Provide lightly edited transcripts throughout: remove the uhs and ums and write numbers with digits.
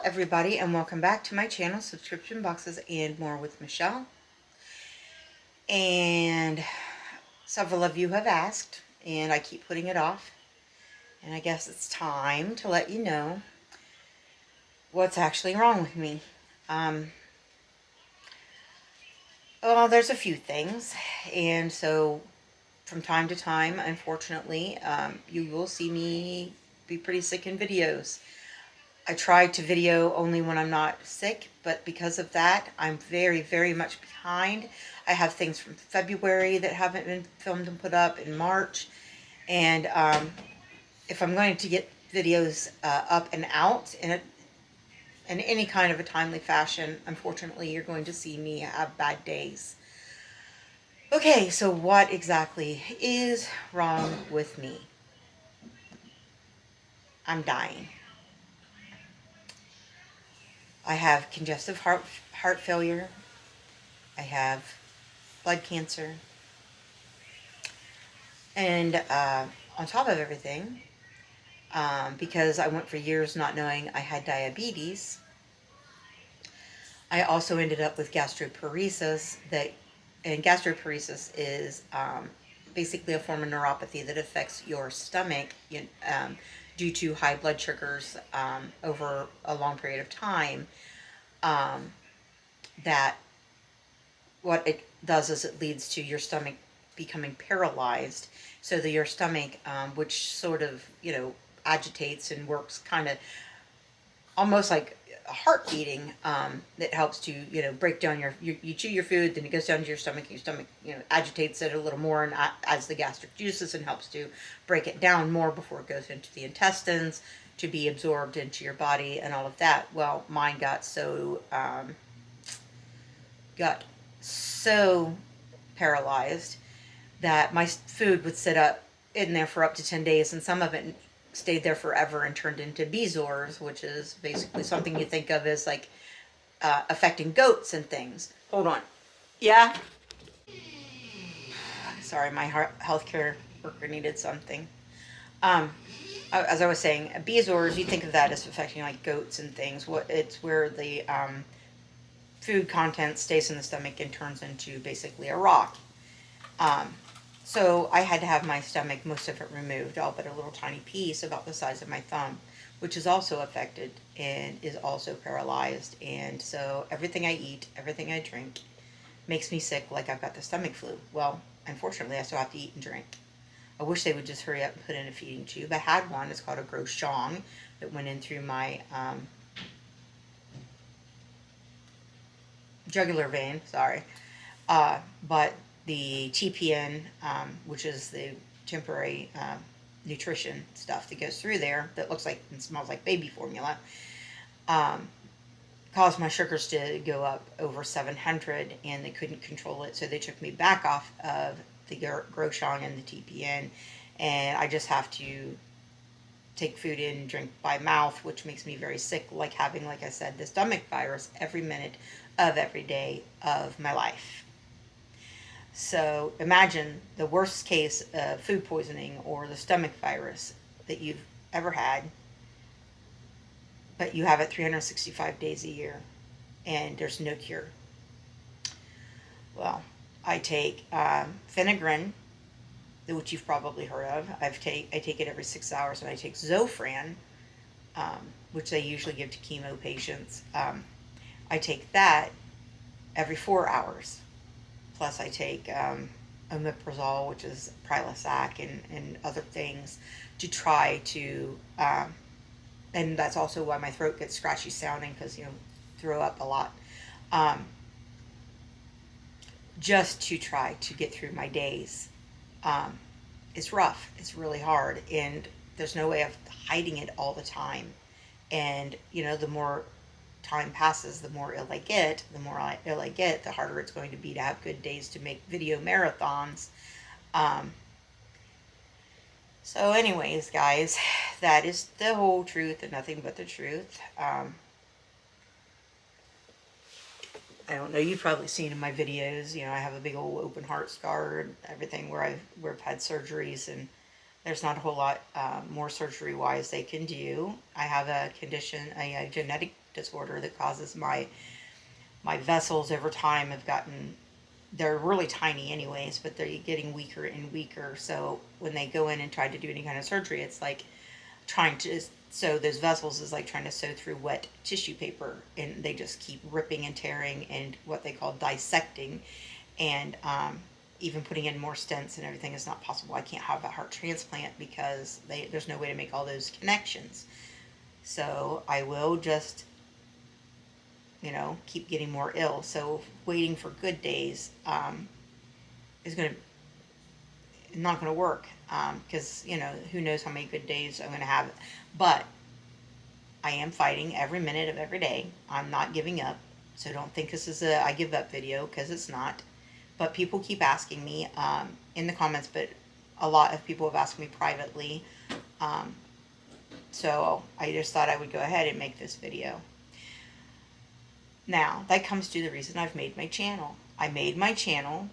everybody, and welcome back to my channel, Subscription Boxes and More with Michelle. And several of you have asked, and I keep putting it off, and I guess it's time to let you know what's actually wrong with me. Well, there's a few things, and so from time to time, unfortunately, you will see me be pretty sick in videos. I try to video only when I'm not sick, but because of that, I'm very, very much behind. I have things from February that haven't been filmed and put up in March. And if I'm going to get videos up and out in any kind of a timely fashion, unfortunately, you're going to see me have bad days. Okay, so what exactly is wrong with me? I'm dying. I have congestive heart failure. I have blood cancer. And on top of everything, because I went for years not knowing I had diabetes, I also ended up with gastroparesis. And gastroparesis is basically a form of neuropathy that affects your stomach due to high blood sugars over a long period of time. That what it does is it leads to your stomach becoming paralyzed, so that your stomach, which sort of, agitates and works kind of almost like a heart beating, that helps to, break down you chew your food, then it goes down to your stomach, agitates it a little more and adds the gastric juices and helps to break it down more before it goes into the intestines to be absorbed into your body and all of that. Well, mine got so paralyzed that my food would sit up in there for up to 10 days, and some of it stayed there forever and turned into bezoars, which is basically something you think of as like affecting goats and things. Hold on. Yeah? Sorry, my healthcare worker needed something. As I was saying, bezoars, you think of that as affecting like goats and things. It's where the food content stays in the stomach and turns into basically a rock. So I had to have my stomach, most of it removed, all but a little tiny piece about the size of my thumb, which is also affected and is also paralyzed. And so everything I eat, everything I drink makes me sick, like I've got the stomach flu. Well, unfortunately, I still have to eat and drink. I wish they would just hurry up and put in a feeding tube. I had one. It's called a Grochong that went in through my jugular vein. Sorry. But the TPN, which is the temporary nutrition stuff that goes through there that looks like and smells like baby formula, caused my sugars to go up over 700, and they couldn't control it, so they took me back off of the Grochong and the TPN, and I just have to take food in and drink by mouth, which makes me very sick, like having, like I said, the stomach virus every minute of every day of my life. So imagine the worst case of food poisoning or the stomach virus that you've ever had, but you have it 365 days a year and there's no cure. Well, I take Phenergan, which you've probably heard of. I take it every 6 hours, and I take Zofran, which they usually give to chemo patients. I take that every 4 hours. Plus, I take omeprazole, which is Prilosec, and other things to try to, and that's also why my throat gets scratchy sounding, because, throw up a lot. Just to try to get through my days. It's rough. It's really hard, and there's no way of hiding it all the time. And, the more time passes, the more ill I get. The more ill I get, the harder it's going to be to have good days to make video marathons. So anyways, guys, that is the whole truth and nothing but the truth. I don't know, you've probably seen in my videos, I have a big old open heart scar and everything where I've had surgeries, and there's not a whole lot more surgery-wise they can do. I have a condition, a genetic disorder that causes my vessels over time have gotten, they're really tiny anyways, but they're getting weaker and weaker. So when they go in and try to do any kind of surgery, it's like trying to sew those vessels is like trying to sew through wet tissue paper, and they just keep ripping and tearing and what they call dissecting, and even putting in more stents and everything is not possible. I can't have a heart transplant because there's no way to make all those connections. So I will just, keep getting more ill. So waiting for good days is not going to work, because who knows how many good days I'm going to have. But I am fighting every minute of every day. I'm not giving up. So don't think this is a I give up video, because it's not. But people keep asking me in the comments, but a lot of people have asked me privately. So I just thought I would go ahead and make this video. Now, that comes to the reason I've made my channel. I made my channel,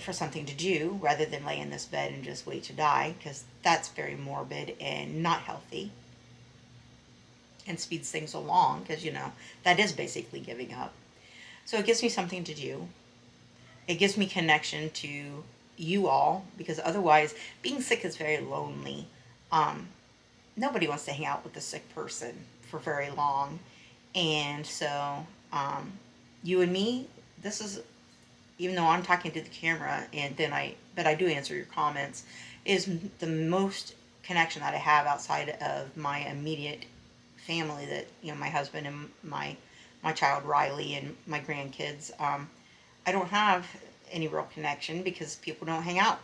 for something to do rather than lay in this bed and just wait to die, because that's very morbid and not healthy and speeds things along, because, that is basically giving up. So it gives me something to do. It gives me connection to you all, because otherwise being sick is very lonely. Nobody wants to hang out with a sick person for very long. And so you and me, this is, even though I'm talking to the camera and but I do answer your comments, is the most connection that I have outside of my immediate family, that, my husband and my child Riley and my grandkids. I don't have any real connection because people don't hang out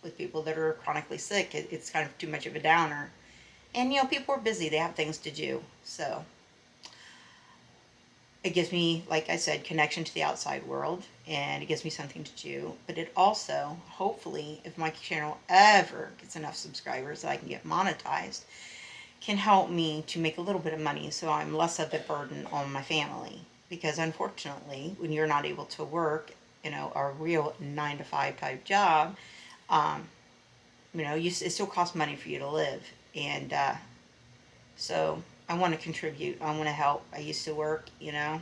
with people that are chronically sick. It's kind of too much of a downer. And, people are busy. They have things to do. So it gives me, like I said, connection to the outside world, and it gives me something to do. But it also, hopefully, if my channel ever gets enough subscribers that I can get monetized, can help me to make a little bit of money, so I'm less of a burden on my family. Because unfortunately, when you're not able to work, a real 9-to-5 type job, it still costs money for you to live. And so I want to contribute. I want to help. I used to work, I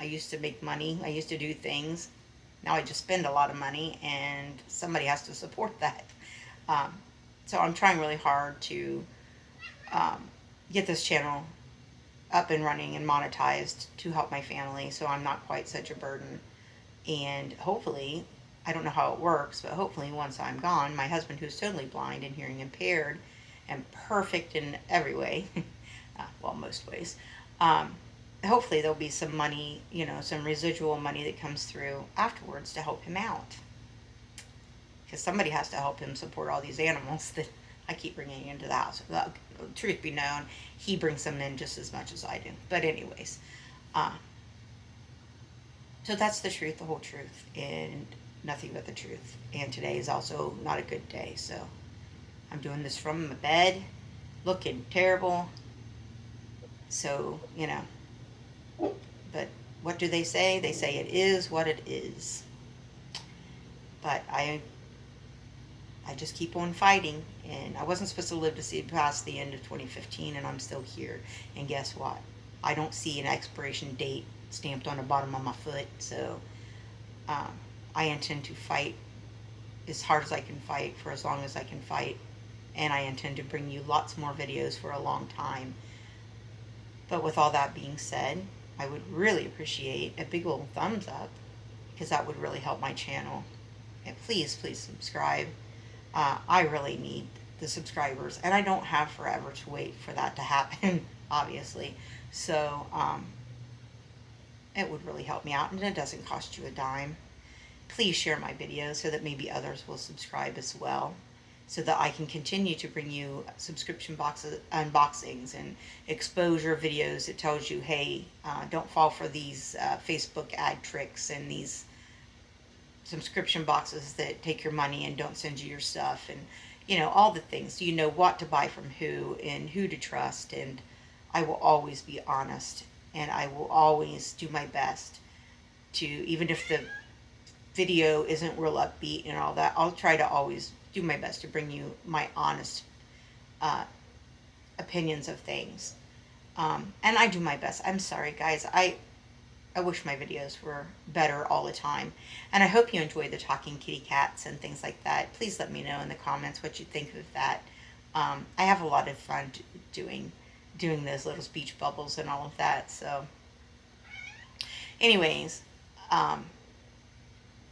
used to make money. I used to do things. Now I just spend a lot of money, and somebody has to support that. So I'm trying really hard to get this channel up and running and monetized to help my family, so I'm not quite such a burden. And hopefully, I don't know how it works, but hopefully once I'm gone, my husband, who's totally blind and hearing impaired and perfect in every way, well, most ways, hopefully there'll be some money, some residual money that comes through afterwards to help him out. Because somebody has to help him support all these animals that I keep bringing into the house. Well, truth be known, he brings them in just as much as I do. But anyways, so that's the truth, the whole truth, and nothing but the truth. And today is also not a good day, so I'm doing this from my bed, looking terrible. So, but what do they say? They say it is what it is. But I just keep on fighting, and I wasn't supposed to live to see past the end of 2015, and I'm still here. And guess what? I don't see an expiration date stamped on the bottom of my foot, so I intend to fight as hard as I can fight for as long as I can fight, and I intend to bring you lots more videos for a long time. But with all that being said, I would really appreciate a big old thumbs up, because that would really help my channel. And please, please subscribe. I really need the subscribers, and I don't have forever to wait for that to happen, obviously. So it would really help me out, and it doesn't cost you a dime. Please share my videos so that maybe others will subscribe as well, so that I can continue to bring you subscription boxes, unboxings, and exposure videos that tells you, hey, don't fall for these Facebook ad tricks and these subscription boxes that take your money and don't send you your stuff, and all the things, so you know what to buy from who and who to trust. And I will always be honest, and I will always do my best to, even if the video isn't real upbeat and all that, I'll try to always do my best to bring you my honest opinions of things. And I do my best. I'm sorry, guys. I wish my videos were better all the time. And I hope you enjoy the talking kitty cats and things like that. Please let me know in the comments what you think of that. I have a lot of fun doing those little speech bubbles and all of that. So, anyways, um,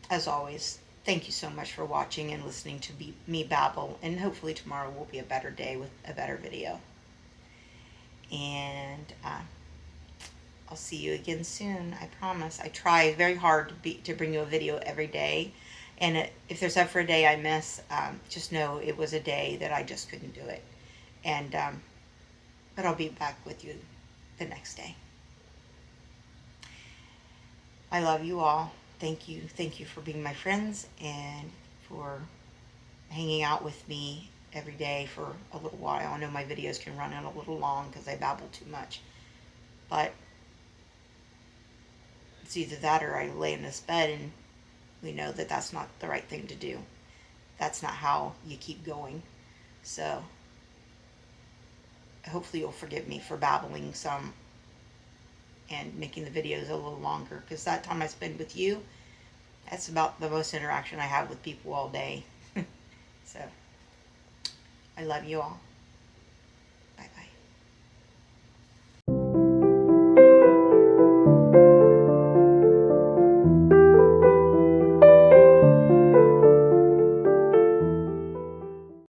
as always, thank you so much for watching and listening to me babble. And hopefully tomorrow will be a better day with a better video. And I'll see you again soon. I promise. I try very hard to bring you a video every day. And if there's ever a day I miss, just know it was a day that I just couldn't do it. And but I'll be back with you the next day. I love you all. Thank you. Thank you for being my friends and for hanging out with me every day for a little while. I know my videos can run in a little long because I babble too much. But it's either that or I lay in this bed and we know that that's not the right thing to do. That's not how you keep going. So hopefully you'll forgive me for babbling some and making the videos a little longer, because that time I spend with you, that's about the most interaction I have with people all day. So I love you all.